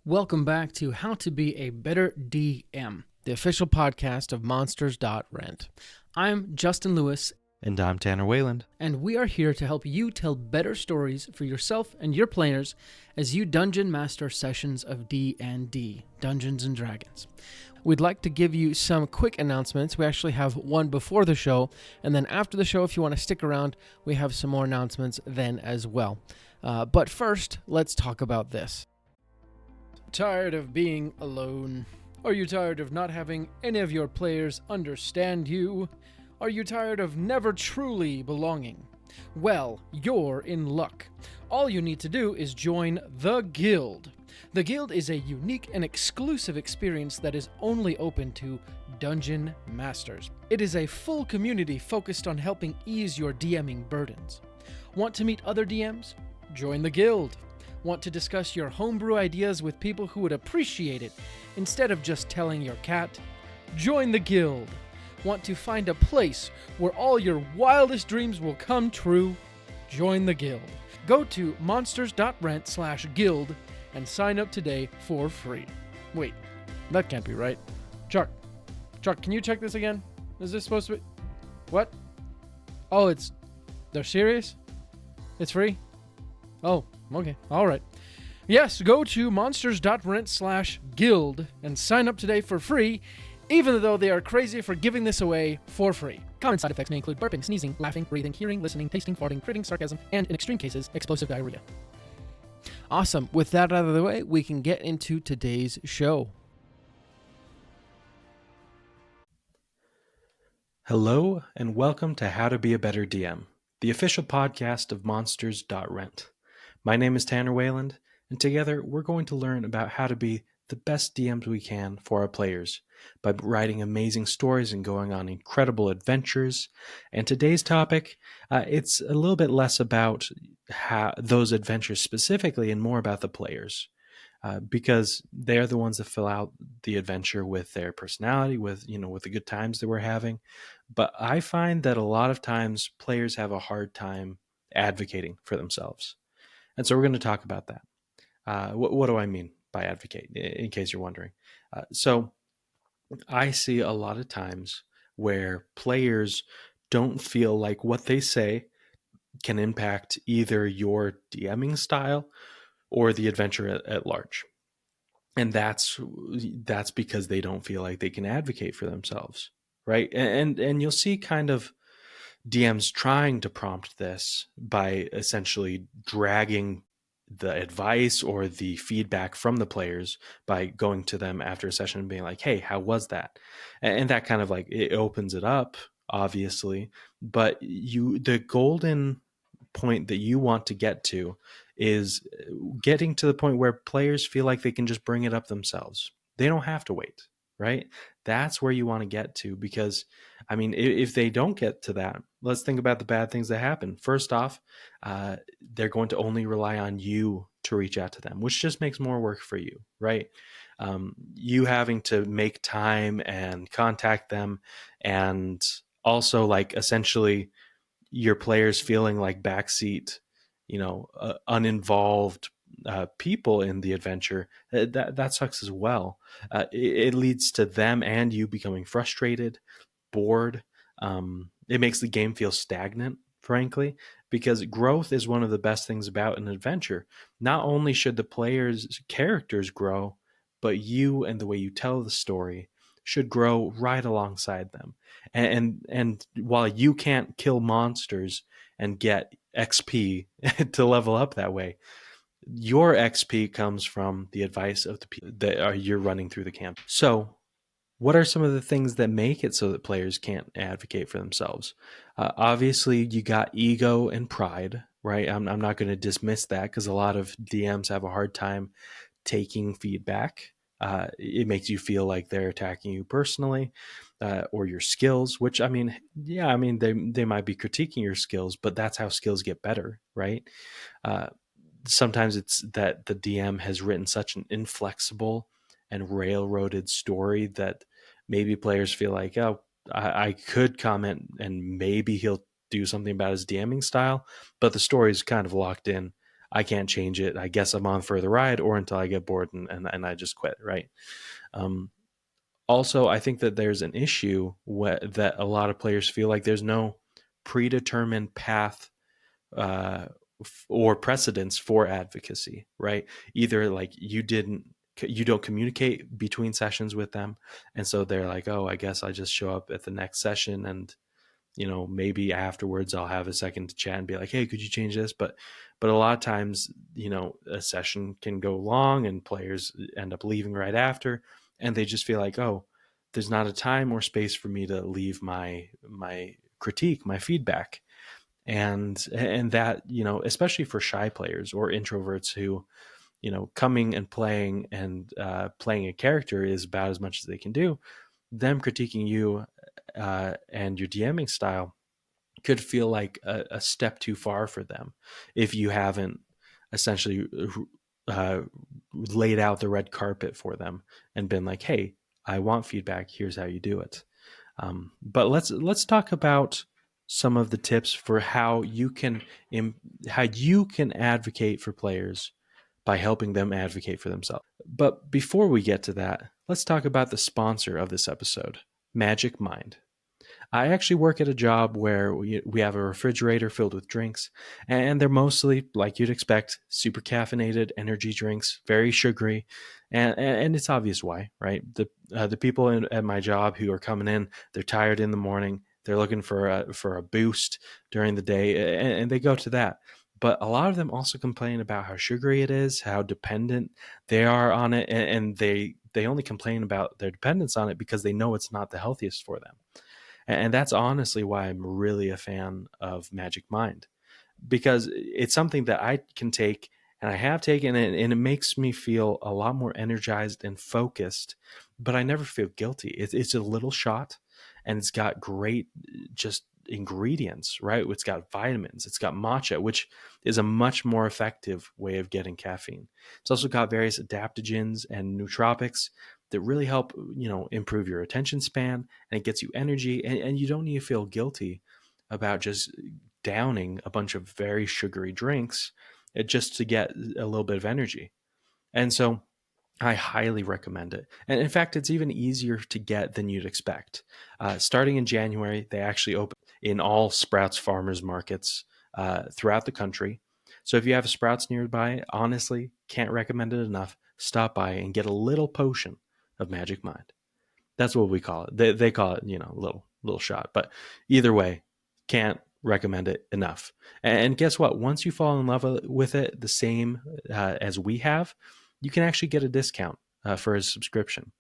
Welcome back to How to Be a Better DM, the official podcast of Monsters.Rent. I'm Justin Lewis, And I'm Tanner Weyland. and we are here to help you tell better stories for yourself and your players as you dungeon master sessions of D&D, Dungeons & Dragons. We'd like to give you some quick announcements. We actually have one before the show, and then after the show, if you want to stick around, we have some more announcements then as well. But first, let's talk about this. Tired of being alone? Are you tired of not having any of your players understand you? Are you tired of never truly belonging? Well, you're in luck. All you need to do is join the Guild. The Guild is a unique and exclusive experience that is only open to Dungeon Masters. It is a full community focused on helping ease your DMing burdens. Want to meet other DMs? Join the Guild. Want to discuss your homebrew ideas with people who would appreciate it instead of just telling your cat? Join the Guild. Want to find a place where all your wildest dreams will come true? Join the Guild. Go to monsters.rent/guild and sign up today for free. Wait, that can't be right. Chuck, can you check this again? Is this supposed to be... What? Oh, they're serious? It's free? Oh, okay. All right. Yes, go to monsters.rent/guild and sign up today for free, even though they are crazy for giving this away for free. Common side effects may include burping, sneezing, laughing, breathing, hearing, listening, tasting, farting, critting, sarcasm, and in extreme cases, explosive diarrhea. Awesome. With that out of the way, we can get into today's show. Hello, and welcome to How to Be a Better DM, the official podcast of Monsters.Rent. My name is Tanner Weyland, and together we're going to learn about how to be the best DMs we can for our players by writing amazing stories and going on incredible adventures. And today's topic, it's a little bit less about those adventures specifically and more about the players. Because they're the ones that fill out the adventure with their personality, with the good times that we're having. But I find that a lot of times players have a hard time advocating for themselves. And so we're going to talk about that. What do I mean by advocate, in case you're wondering? So I see a lot of times where players don't feel like what they say can impact either your DMing style or the adventure at large. And that's because they don't feel like they can advocate for themselves, right? And you'll see kind of DMs trying to prompt this by essentially dragging the advice or the feedback from the players by going to them after a session and being like, hey, how was that? And that kind of like, it opens it up, obviously, but the golden point that you want to get to is getting to the point where players feel like they can just bring it up themselves. They don't have to wait, right? That's where you want to get to, because I mean, if they don't get to that, let's think about the bad things that happen. First off, they're going to only rely on you to reach out to them, which just makes more work for you, right? You having to make time and contact them, and also like essentially your players feeling like backseat, uninvolved people in the adventure, that sucks as well. It leads to them and you becoming frustrated, bored. It makes the game feel stagnant, frankly, because growth is one of the best things about an adventure. Not only should the players' characters grow, but you and the way you tell the story should grow right alongside them. And while you can't kill monsters and get XP to level up that way, your XP comes from the advice of the people that you're running through the camp. So what are some of the things that make it so that players can't advocate for themselves? Obviously, you got ego and pride, right? I'm not going to dismiss that, because a lot of DMs have a hard time taking feedback. It makes you feel like they're attacking you personally, or your skills, which they might be critiquing your skills, but that's how skills get better, right? Sometimes it's that the DM has written such an inflexible and railroaded story that maybe players feel like, oh, I could comment and maybe he'll do something about his DMing style, but the story is kind of locked in. I can't change it. I guess I'm on for the ride, or until I get bored and I just quit, right? Um, Also, I think that there's an issue that a lot of players feel like there's no predetermined path uh, or precedence for advocacy, right? Either like you don't communicate between sessions with them, and so they're like, oh, I guess I just show up at the next session, and maybe afterwards I'll have a second to chat and be like, hey, could you change this? But a lot of times, a session can go long and players end up leaving right after, and they just feel like, oh, there's not a time or space for me to leave my critique, my feedback. And that, especially for shy players or introverts who, coming and playing a character is about as much as they can do, them critiquing you and your DMing style could feel like a step too far for them if you haven't essentially uh, laid out the red carpet for them and been like, hey, I want feedback, here's how you do it. But let's talk about some of the tips for how you can advocate for players by helping them advocate for themselves. But before we get to that, let's talk about the sponsor of this episode, Magic Mind. I actually work at a job where we have a refrigerator filled with drinks, and they're mostly, like you'd expect, super caffeinated energy drinks, very sugary, and it's obvious why, right? The people at my job who are coming in, they're tired in the morning, they're looking for a boost during the day, and they go to that. But a lot of them also complain about how sugary it is, how dependent they are on it, and they only complain about their dependence on it because they know it's not the healthiest for them. And that's honestly why I'm really a fan of Magic Mind, because it's something that I can take and I have taken it, and it makes me feel a lot more energized and focused, but I never feel guilty. It's a little shot, and it's got great just ingredients, right? It's got vitamins, it's got matcha, which is a much more effective way of getting caffeine. It's also got various adaptogens and nootropics that really help, improve your attention span, and it gets you energy, and you don't need to feel guilty about just downing a bunch of very sugary drinks just to get a little bit of energy. And so I highly recommend it. And in fact, it's even easier to get than you'd expect. Starting in January, they actually open in all Sprouts farmers markets throughout the country. So if you have a Sprouts nearby, honestly, can't recommend it enough. Stop by and get a little potion of Magic Mind. That's what we call it. They call it, little shot. But either way, can't recommend it enough. And guess what? Once you fall in love with it, the same as we have, you can actually get a discount for a subscription.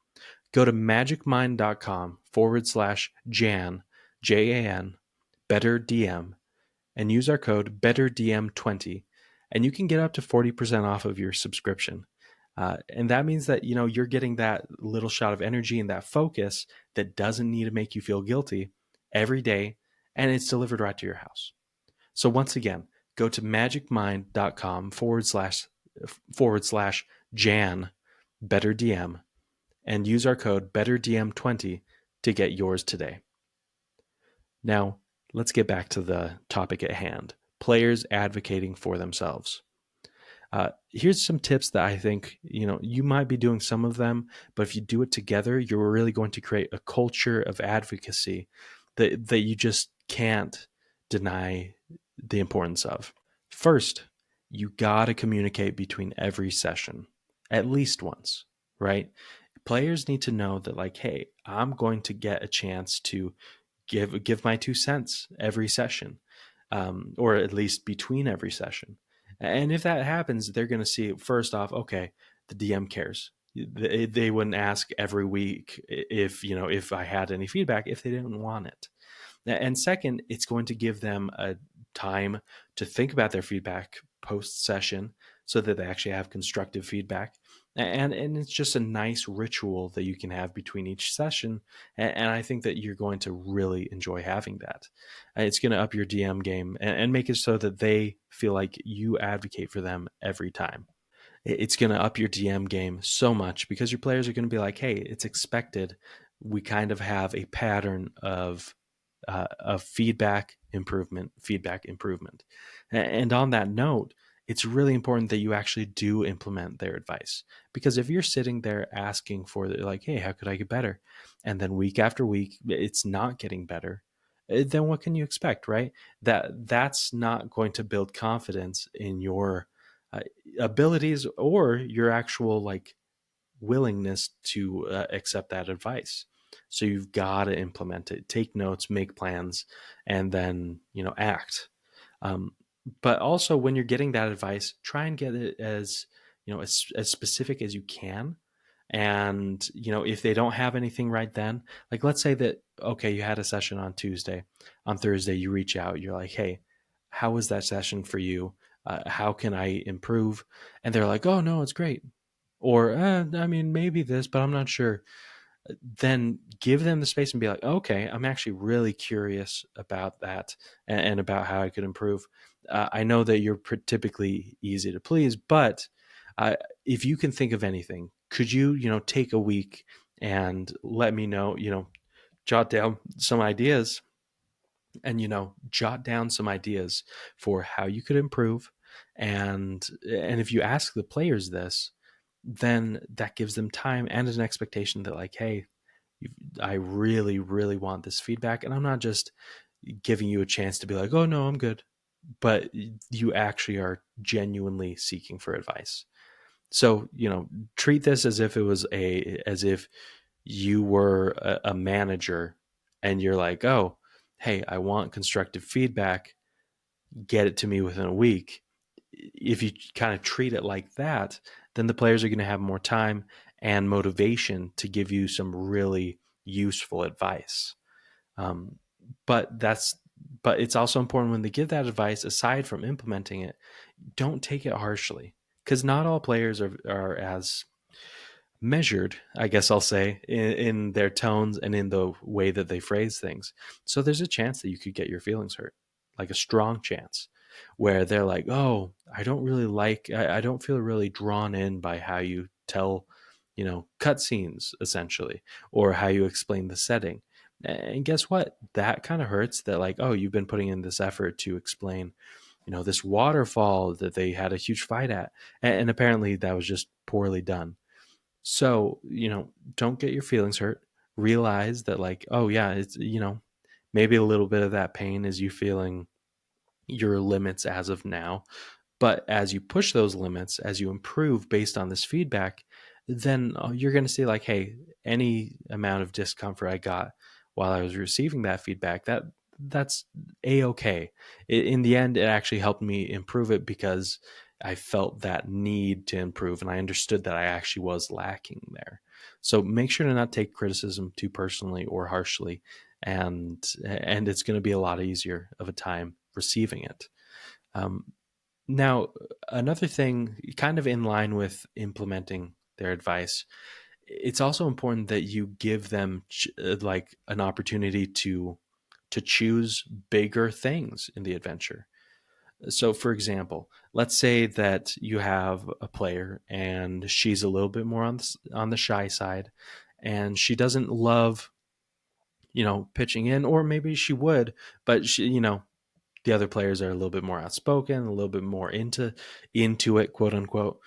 Go to magicmind.com/Jan, JAN, better DM, and use our code BetterDM20, and you can get up to 40% off of your subscription. And that means that you're getting that little shot of energy and that focus that doesn't need to make you feel guilty every day, and it's delivered right to your house. So once again, go to magicmind.com/Jan, better DM, and use our code BetterDM20 to get yours today. Now, let's get back to the topic at hand: players advocating for themselves. Here's some tips that I think, you might be doing some of them, but if you do it together, you're really going to create a culture of advocacy that you just can't deny the importance of. First, you got to communicate between every session, at least once, right? Players need to know that, like, hey, I'm going to get a chance to give my 2 cents every session, or at least between every session. And if that happens, they're going to see, first off, okay, the DM cares. They wouldn't ask every week if I had any feedback if they didn't want it. And second, it's going to give them a time to think about their feedback post session so that they actually have constructive feedback. And it's just a nice ritual that you can have between each session. And I think that you're going to really enjoy having that. It's going to up your DM game and make it so that they feel like you advocate for them every time. It's going to up your DM game so much because your players are going to be like, hey, it's expected. We kind of have a pattern of feedback improvement. And on that note, it's really important that you actually do implement their advice. Because if you're sitting there asking for like, hey, how could I get better? And then week after week, it's not getting better, then what can you expect, right? That's not going to build confidence in your uh, abilities or your actual like willingness to accept that advice. So you've got to implement it, take notes, make plans, and then act. Um, but also, when you're getting that advice, try and get it as as specific as you can. And if they don't have anything right then, like let's say that okay, you had a session on Tuesday, on Thursday you reach out, you're like, hey, how was that session for you? How can I improve? And they're like, oh no, it's great. Or I mean, maybe this, but I'm not sure. Then give them the space and be like, okay, I'm actually really curious about that and about how I could improve. I know that you're typically easy to please, but uh, if you can think of anything, could you, take a week and let me know, jot down some ideas and, jot down some ideas for how you could improve. And if you ask the players this, then that gives them time and an expectation that like, hey, I really, really want this feedback. And I'm not just giving you a chance to be like, oh, no, I'm good. But you actually are genuinely seeking for advice. So, treat this as if it was as if you were a manager and you're like, oh, hey, I want constructive feedback. Get it to me within a week. If you kind of treat it like that, then the players are going to have more time and motivation to give you some really useful advice. Um, but that's but it's also important when they give that advice, aside from implementing it, don't take it harshly, because not all players are as measured, I guess I'll say, in their tones and in the way that they phrase things. So there's a chance that you could get your feelings hurt, like a strong chance, where they're like, oh, I don't really I don't feel really drawn in by how you tell, cutscenes essentially, or how you explain the setting. And guess what? That kind of hurts that, like, oh, you've been putting in this effort to explain, this waterfall that they had a huge fight at. And apparently that was just poorly done. So, don't get your feelings hurt. Realize that, like, oh, yeah, it's, maybe a little bit of that pain is you feeling your limits as of now. But as you push those limits, as you improve based on this feedback, then you're going to see, like, hey, any amount of discomfort I got while I was receiving that feedback, that's a-okay. In the end, it actually helped me improve it because I felt that need to improve and I understood that I actually was lacking there. So make sure to not take criticism too personally or harshly, and it's going to be a lot easier of a time receiving it. Now, another thing, kind of in line with implementing their advice, it's also important that you give them like an opportunity to choose bigger things in the adventure. So, for example, let's say that you have a player and she's a little bit more on the shy side, and she doesn't love, pitching in, or maybe she would, but the other players are a little bit more outspoken, a little bit more into it, quote unquote,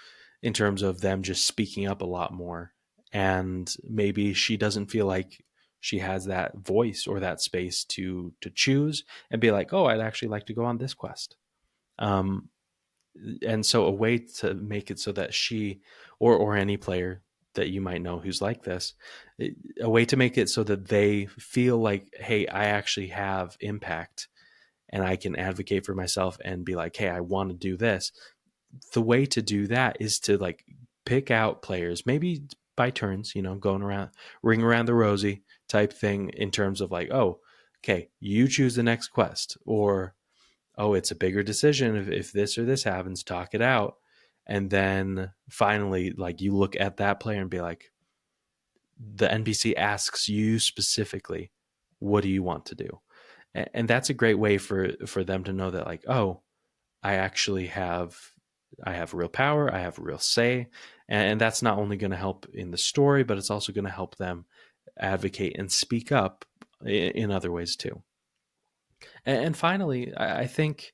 in terms of them just speaking up a lot more. And maybe she doesn't feel like she has that voice or that space to choose and be like, oh, I'd actually like to go on this quest. Um, and so a way to make it so that she or any player that you might know who's like this, a way to make it so that they feel like, hey, I actually have impact and I can advocate for myself and be like, hey, I want to do this. The way to do that is to like pick out players, maybe by turns, going around, ring around the rosy type thing, in terms of like, oh, okay, you choose the next quest, or oh, it's a bigger decision if this or this happens, talk it out. And then finally, like, you look at that player and be like, the NPC asks you specifically, what do you want to do? And that's a great way for them to know that, like, oh, I have real power, I have real say. And that's not only going to help in the story, but it's also going to help them advocate and speak up in other ways too. And finally, I think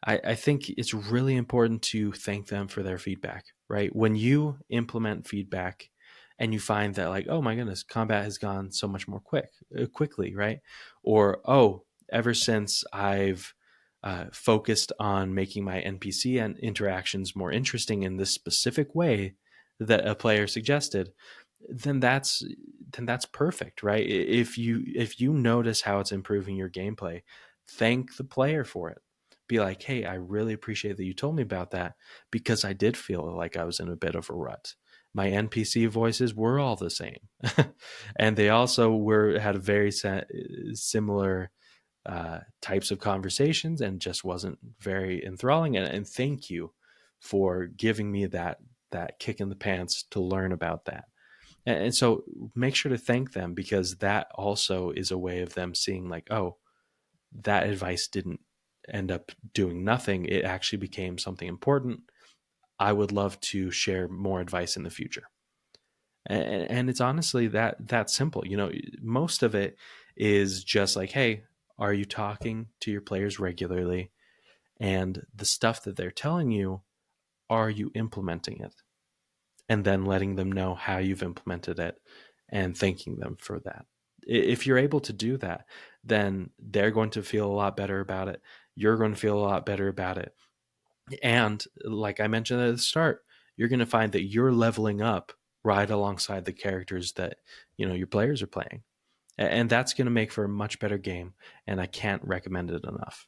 I think it's really important to thank them for their feedback, right? When you implement feedback and you find that, like, oh my goodness, combat has gone so much more quickly, right? Or, oh, ever since I've focused on making my NPC and interactions more interesting in this specific way that a player suggested, then that's perfect, right? If you notice how it's improving your gameplay, thank the player for it. Be like, hey, I really appreciate that you told me about that, because I did feel like I was in a bit of a rut. My NPC voices were all the same, and they also had a very similar types of conversations, and just wasn't very enthralling. And thank you for giving me that kick in the pants to learn about that. And so make sure to thank them, because that also is a way of them seeing, like, oh, that advice didn't end up doing nothing. It actually became something important. I would love to share more advice in the future. And it's honestly that simple. Most of it is just like, hey, are you talking to your players regularly? And the stuff that they're telling you, are you implementing it? And then letting them know how you've implemented it and thanking them for that. If you're able to do that, then they're going to feel a lot better about it. You're going to feel a lot better about it. And like I mentioned at the start, you're going to find that you're leveling up right alongside the characters that your players are playing. And that's going to make for a much better game. And I can't recommend it enough.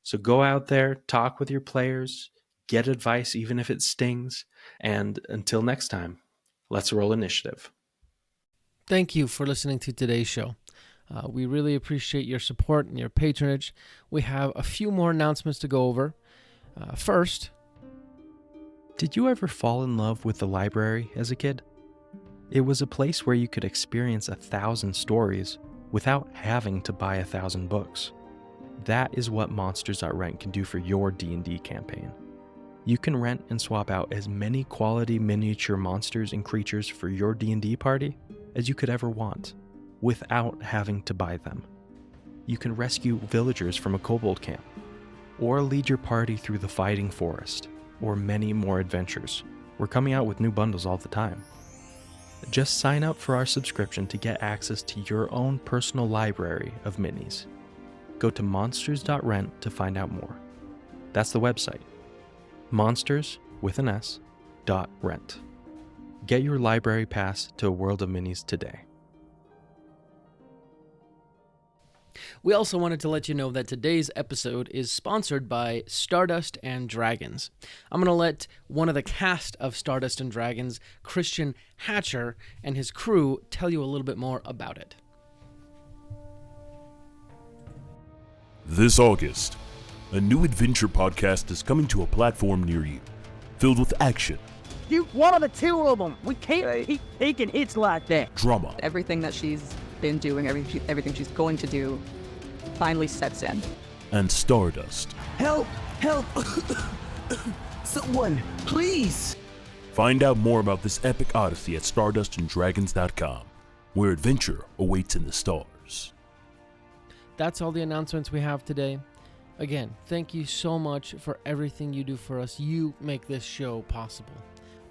So go out there, talk with your players, get advice, even if it stings. And until next time, let's roll initiative. Thank you for listening to today's show. We really appreciate your support and your patronage. We have a few more announcements to go over. First, did you ever fall in love with the library as a kid? It was a place where you could experience 1,000 stories without having to buy 1,000 books. That is what Monsters.Rent can do for your D&D campaign. You can rent and swap out as many quality miniature monsters and creatures for your D&D party as you could ever want, without having to buy them. You can rescue villagers from a kobold camp, or lead your party through the fighting forest, or many more adventures. We're coming out with new bundles all the time. Just sign up for our subscription to get access to your own personal library of minis. Go to Monsters.Rent to find out more. That's the website. Monsters, with an S, .rent. Get your library pass to a world of minis today. we also wanted to let you know that today's episode is sponsored by Stardust and Dragons. I'm going to let one of the cast of Stardust and Dragons, Christian Hatcher, and his crew tell you a little bit more about it. This August, a new adventure podcast is coming to a platform near you, filled with action. You one of the two of them. We can't keep taking hits like that. Drama. Everything that she's been doing, everything she's going to do, finally sets in. And Stardust. Help! Help! Someone, please! Find out more about this epic odyssey at stardustanddragons.com, where adventure awaits in the stars. That's all the announcements we have today. Again, thank you so much for everything you do for us. You make this show possible.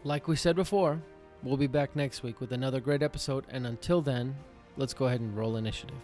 Like we said before, we'll be back next week with another great episode, and until then, let's go ahead and roll initiative.